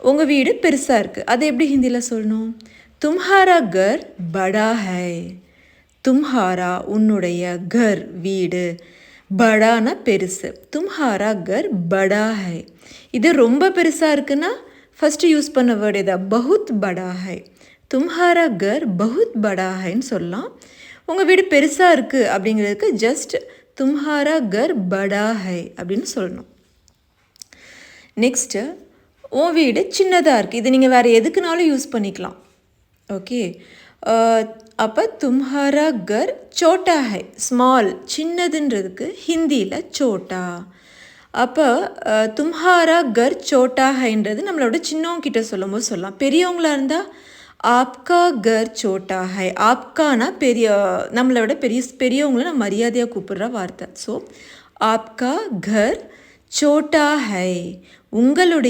உங்கள் வீடு பெருசாக இருக்குது, அது எப்படி ஹிந்தியில் சொல்லணும்? தும்ஹாரா கர் படா ஹை. தும்ஹாரா உன்னுடைய, கர் வீடு, படானா பெருசு. தும்ஹாரா கர் படா ஹை. இது ரொம்ப பெருசாக இருக்குன்னா ஃபஸ்ட்டு யூஸ் பண்ண வேர்டு எதா? பஹுத் படா ஹை. தும்ஹாரா கர் பஹுத் படா ஹைன்னு சொல்லலாம். உங்கள் வீடு பெருசாக இருக்குது அப்படிங்கிறதுக்கு ஜஸ்ட் தும்ஹாரா கர் படா ஹை அப்படின்னு சொல்லணும். நெக்ஸ்ட்டு, உன் வீடு சின்னதாக இருக்குது. இது நீங்கள் வேறு எதுக்குனாலும் யூஸ் பண்ணிக்கலாம். ஓகே, அப்போ தும்ஹாரா கர் சோட்டா ஹை, ஸ்மால், சின்னதுன்றதுக்கு ஹிந்தியில் சோட்டா. அப்போ தும்ஹாரா கர் சோட்டா ஹைன்றது நம்மளோட சின்னவங்க கிட்ட சொல்லும்போது சொல்லலாம். பெரியவங்களாக இருந்தால் ஆப்கா கர் சோட்டா ஹை. ஆப்கானா பெரிய, நம்மளோட பெரியவங்கள நம்ம மரியாதையாக கூப்பிடுற வார்த்தை. ஸோ ஆப்கா கர் சோட்டா ஹை, உங்களுடைய